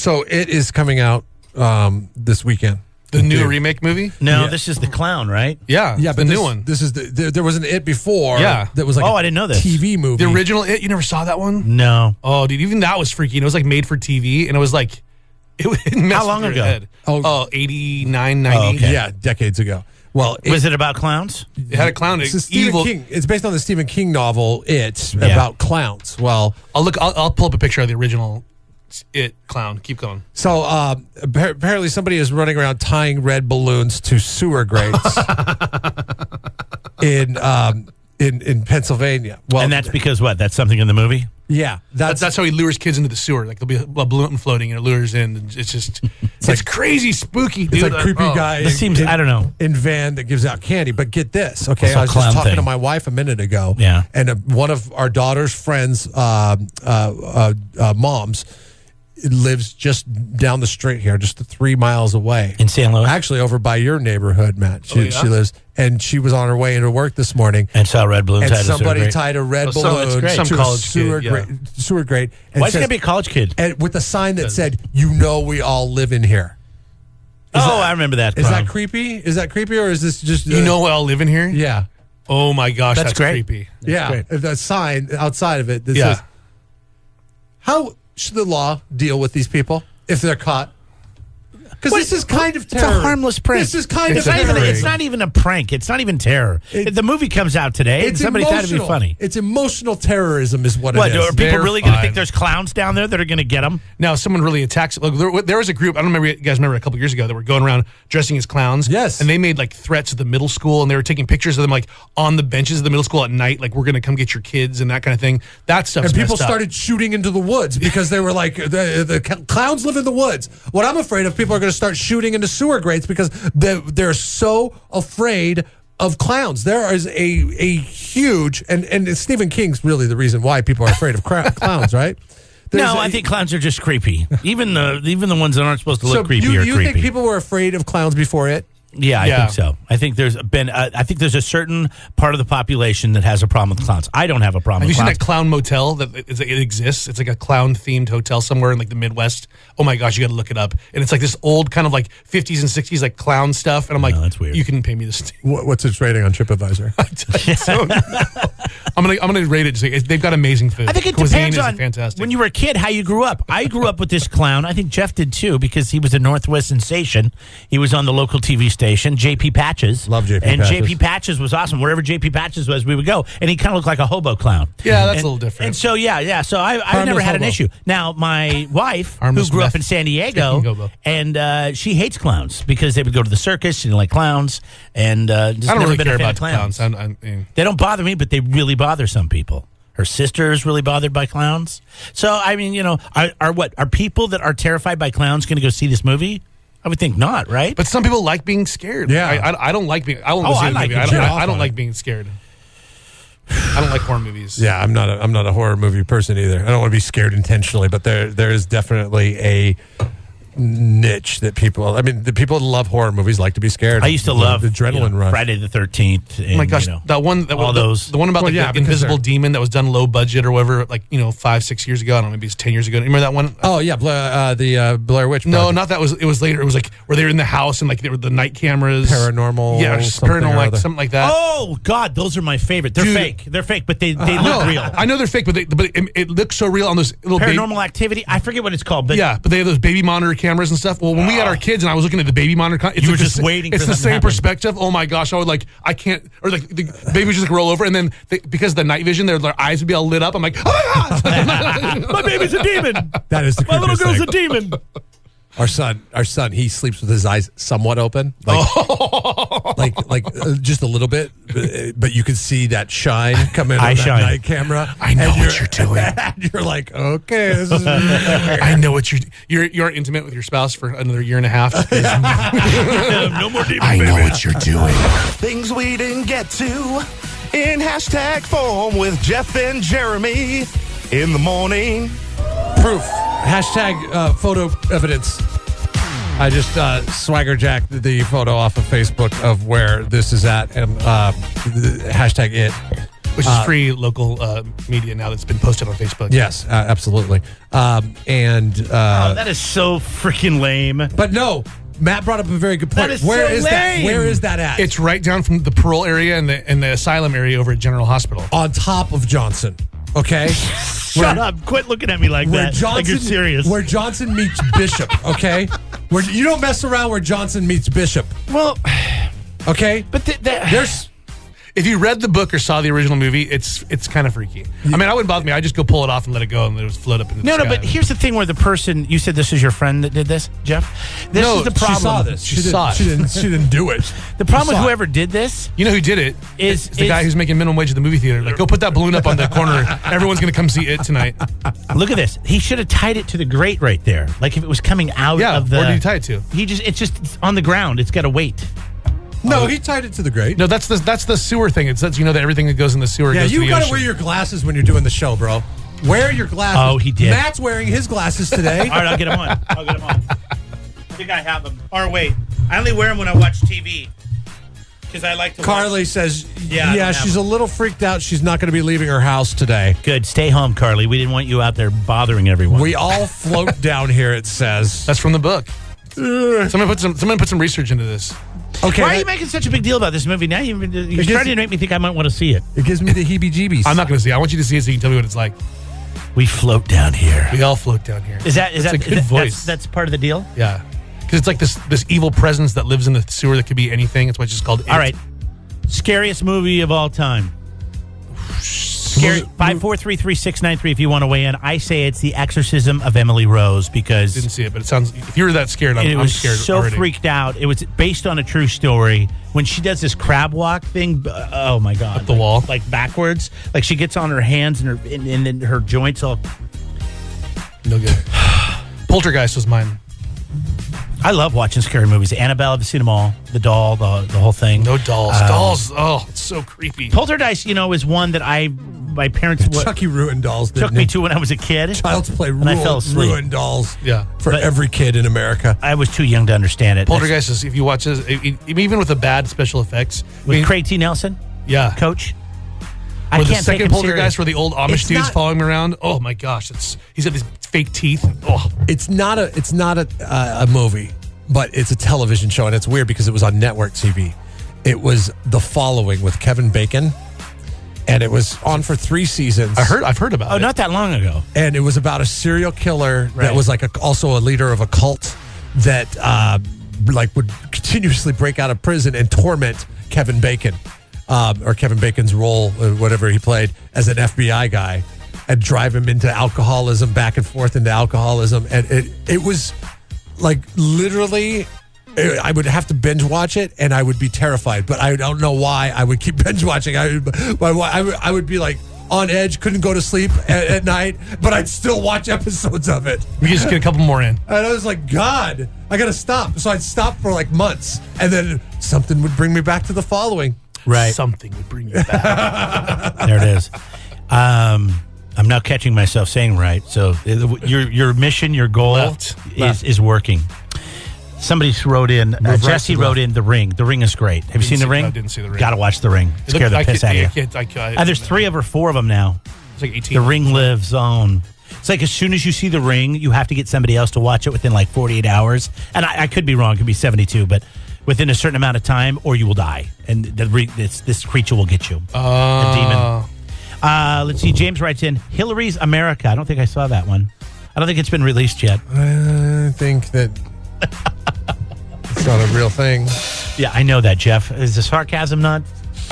So it is coming out this weekend. The new remake movie? No, this is The Clown, right? Yeah, Yeah, the but new one. This is there was an It before. Yeah. that was like I didn't know this. TV movie. The original It, you never saw that one? No. Oh, dude, even that was freaky. And it was like made for TV, and it was like, it messed How long with your ago? head. Oh. 89, 90. Oh, okay. Yeah, decades ago. Well, Was it about clowns? It had a clown. It's a Stephen Evil. King. It's based on the Stephen King novel It about clowns. Well, I'll pull up a picture of the original It clown. Keep going. so apparently somebody is running around tying red balloons to sewer grates in Pennsylvania. Well, And that's because what? That's something in the movie? yeah, That's how he lures kids into the sewer. Like there'll be a balloon floating and it lures in. And it's just, it's crazy spooky, dude. it's like creepy guy. This seems, I don't know. in van that gives out candy. But get this, okay? Also I was clown just talking thing. to my wife a minute ago. Yeah. And one of our daughter's friends' moms lives just down the street here, just 3 miles away. In San Luis? Actually, over by your neighborhood, Matt. She yeah? lives, and she was on her way into work this morning. And saw red balloons. And tied to sewer somebody grate. tied a red Oh, so balloon it's great. Some to a college sewer kid, yeah. sewer grate. And Why is it says- going to be a college kid? and with a sign that said, "You know, we all live in here." I remember that. Is prom. that creepy? Is that creepy, or is this just You know I'll live in here? Yeah. Oh my gosh, That's that's great. creepy. Yeah, the sign outside of it that Yeah. says, "How should the law deal with these people if they're caught?" Because this is kind of terror. It's a harmless prank. This is kind it's of not even, terror. It's not even a prank. It's not even terror. The movie comes out today, and somebody thought it'd be funny. It's emotional terrorism, is what What, it are is. people They're really going to fine. think there's clowns down there that are going to get them? Now, if someone really attacks. Look, there was a group. I don't remember. You guys remember a couple years ago that were going around dressing as clowns. Yes. And they made like threats at the middle school, and they were taking pictures of them like on the benches of the middle school at night, like we're going to come get your kids and that kind of thing. That stuff. And people started shooting into the woods because they were like, the clowns live in the woods. What I'm afraid of, people are going to start shooting into sewer grates because they're so afraid of clowns. There is a huge, and Stephen King's really the reason why people are afraid of clowns, right? I think clowns are just creepy. Even the ones that aren't supposed to look creepy are you creepy. think people were afraid of clowns before it? Yeah, I think so. I think there's a certain part of the population that has a problem with clowns. I don't have a problem Have with you seen clowns. that clown motel that it exists? It's like a clown themed hotel somewhere in like the Midwest. Oh my gosh, you got to look it up. And it's like this old kind of like 50s and 60s like clown stuff. And I'm like, that's weird. You can pay me this. What's its rating on TripAdvisor? I'm gonna rate it. Just, they've got amazing food. I think it Cuisine depends is on fantastic. when you were a kid how you grew up. I grew up with this clown. I think Jeff did too because he was a Northwest sensation. He was on the local TV station, JP Patches. Love JP and Patches. JP Patches was awesome. Wherever JP Patches was, we would go, and he kind of looked like a hobo clown. Yeah, that's And- a little different. And so so I've Harmless never had an hobo. issue. Now my wife, Harmless who grew up meth in San taking Diego, hobo. and she hates clowns because they would go to the circus. She didn't like clowns, and just I don't never really been care a fan about of clowns. I mean, They don't bother me, but they really bother some people. Her sister is really bothered by clowns. So, I mean, are people that are terrified by clowns going to go see this movie? I would think not, right? but some people like being scared. Yeah. I don't like being. I won't Oh, go see I the like movie. it. Get I off don't on like it. being scared. I don't like horror movies. Yeah, I'm not a horror movie person either. I don't want to be scared intentionally, but there is definitely a niche that the people that love horror movies like to be scared. I used to love the adrenaline rush. Friday the 13th. And, Oh my gosh, the one about Well, like, yeah, the because invisible they're- demon that was done low budget or whatever, like 5-6 years ago. I don't know, maybe it's 10 years ago. Remember that one? Oh yeah, the Blair Witch. No, Project. not that. It was later. It was like where they were in the house and like there were the night cameras, Paranormal. Yeah, just something or paranormal, like other. something like that. Oh, God, those are my favorite. They're Dude. fake. They're fake, but they look No, real. I know they're fake, but it looks so real on those little Paranormal Activity. I forget what it's called, but But they have those baby monitor cameras and stuff. Well, when we had our kids and I was looking at the baby monitor, it's You were like just the, waiting It's for the something to same happen. perspective. Oh my gosh, I can't, or like the baby would just like roll over, and then because of the night vision, their eyes would be all lit up. I'm like, oh my god, my baby's a demon. That is the My little creepiest girl's thing. a demon. Our son, he sleeps with his eyes somewhat open, like just a little bit, but you can see that shine come in Eye on that shine. night camera. I know what you're doing. And you're like, okay, this is really weird. I know what you're intimate with your spouse for another year and a half. No more demon. I know what you're doing. Things we didn't get to in hashtag form with Jeff and Jeremy in the morning. Proof. Hashtag photo evidence. I just swagger jacked the photo off of Facebook of where this is at, and hashtag it. Which is free local media now that's been posted on Facebook. Yes, absolutely. Oh, that is so freaking lame. But no, Matt brought up a very good point. That is so lame. that? Where is that at? It's right down from the parole area and the asylum area over at General Hospital. on top of Johnson. Okay, Shut up. Quit looking at me like where that. Johnson, Like you're serious. Where Johnson meets Bishop. Okay, where you don't mess around where Johnson meets Bishop. Well, Okay, but there's. If you read the book or saw the original movie, it's kind of freaky. I mean, I wouldn't bother me. I just go pull it off and let it go, and it would float up into the No, sky. but here's the thing where the person, you said this is your friend that did this, Jeff? This No, is the she problem. She saw this. She saw it. She didn't do it. The problem She with saw it. whoever did this You know who did it? Is- It's the guy is- who's making minimum wage at the movie theater. Like, go put that balloon up on the corner. Everyone's going to come see it tonight. look at this. He should have tied it to the grate right there. Like if it was coming out Yeah, of the. where did he tie it to? It's just on the ground. It's got to wait. No, he tied it to the grate. No, that's the sewer thing. It's that that everything that goes in the sewer Yeah, goes to you the got to ocean. wear your glasses when you're doing the show, bro. Wear your glasses. Oh, he did. Matt's wearing his glasses today. All right, I'll get them on. I think I have them. Or wait, I only wear them when I watch TV. Because I like to Carly says, Yeah, I don't have she's them. a little freaked out. She's not going to be leaving her house today. Good. Stay home, Carly. We didn't want you out there bothering everyone. We all float down here, it says. That's from the book. Someone put some research into this. Okay, Why are you making such a big deal about this movie? Now you're starting to make me think I might want to see it. it gives me the heebie-jeebies. I'm not going to see it. I want you to see it so you can tell me what it's like. We float down here. We all float down here. Is that It's a good voice. That's part of the deal? Yeah. Because it's like this evil presence that lives in the sewer that could be anything. That's why it's just called All right. Scariest movie of all time. Scary. 5433693 if you want to weigh in. I say it's The Exorcism of Emily Rose because Didn't see it, but it sounds. If you were that scared, it I'm was scared so already. freaked out. It was based on a true story. When she does this crab walk thing, oh my god! Up the wall? like backwards. Like she gets on her hands and then her joints all. No good. Poltergeist was mine. I love watching scary movies. Annabelle, I've seen them all. The doll, the whole thing. No dolls. Dolls. Oh, it's so creepy. Poltergeist, is one that my parents Chucky ruined dolls, didn't took me he? to when I was a kid. Child's Play And I fell asleep. ruined dolls Yeah. for But- every kid in America. I was too young to understand it. Poltergeist is, if you watch this, even with the bad special effects. With Craig T. Nelson, Yeah. Coach. Or I the can't take second him Poltergeist serious. where the old Amish It's dude's not- following him around. Oh my gosh, he's got these fake teeth. Oh, It's not a movie, but it's a television show, and it's weird because it was on network TV. It was The Following with Kevin Bacon, and it was on for 3 seasons. I've heard about Oh, it. not that long ago. And it was about a serial killer Right. that was like also a leader of a cult that would continuously break out of prison and torment Kevin Bacon, or Kevin Bacon's role, whatever he played as an FBI guy, and drive him into alcoholism, back and forth into alcoholism. And it was like literally, I would have to binge watch it, and I would be terrified. But I don't know why I would keep binge watching. I would be like on edge, couldn't go to sleep at night, but I'd still watch episodes of it. We can just get a couple more in. And I was like, God, I got to stop. So I'd stop for like months, and then something would bring me back to The Following. Right. Something would bring you back. There it is. I'm now catching myself saying right. So your mission, your goal Left. is working. Somebody wrote in. Jesse wrote in The Ring. The Ring is great. Have you seen The Ring? I didn't see The Ring. Got to watch The Ring. Scare the piss out of you. And there's 3 of or 4 of them now. It's like 18. The Ring lives on. It's like as soon as you see The Ring, you have to get somebody else to watch it within like 48 hours. And I could be wrong. It could be 72, but within a certain amount of time, or you will die. And this creature will get you. A demon. Let's see. James writes in Hillary's America. I don't think I saw that one. I don't think it's been released yet. I think that it's not a real thing. Yeah, I know that, Jeff. Is the sarcasm not?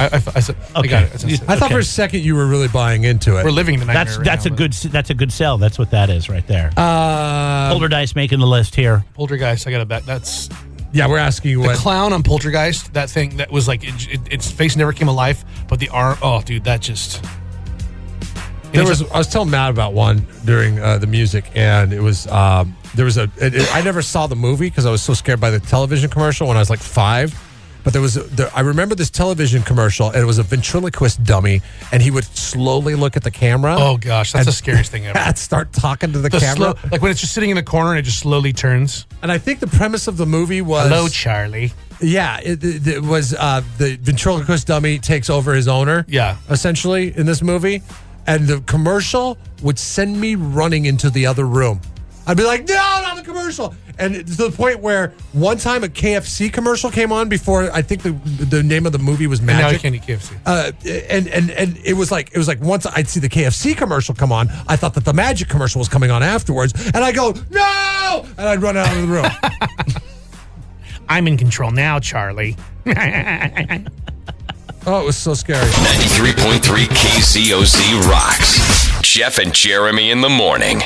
I said, I Okay. got it. I thought Okay. for a second you were really buying into it. We're living the nightmare. That's right a now, good sell. That's what that is right there. Poltergeist making the list here. Poltergeist. I got to bet that's Yeah, we're asking you the what. clown on Poltergeist. That thing that was like its face never came alive, but the arm. Oh, dude, that just. I was telling Matt about one during the music, and it was I never saw the movie because I was so scared by the television commercial when I was like 5, But I remember this television commercial, and it was a ventriloquist dummy, and he would slowly look at the camera. Oh gosh, that's the scariest thing ever. And start talking to the camera. Like when it's just sitting in the corner and it just slowly turns. And I think the premise of the movie was... Hello, Charlie. Yeah, it was the ventriloquist dummy takes over his owner. Yeah. Essentially, in this movie. And the commercial would send me running into the other room. I'd be like, no, not the commercial. And to the point where one time a KFC commercial came on before, I think the name of the movie was Magic. And now you can't eat KFC. And it was like once I'd see the KFC commercial come on, I thought that the Magic commercial was coming on afterwards. And I go, no! And I'd run out of the room. I'm in control now, Charlie. Oh, it was so scary. 93.3 KCOZ rocks. Jeff and Jeremy in the morning.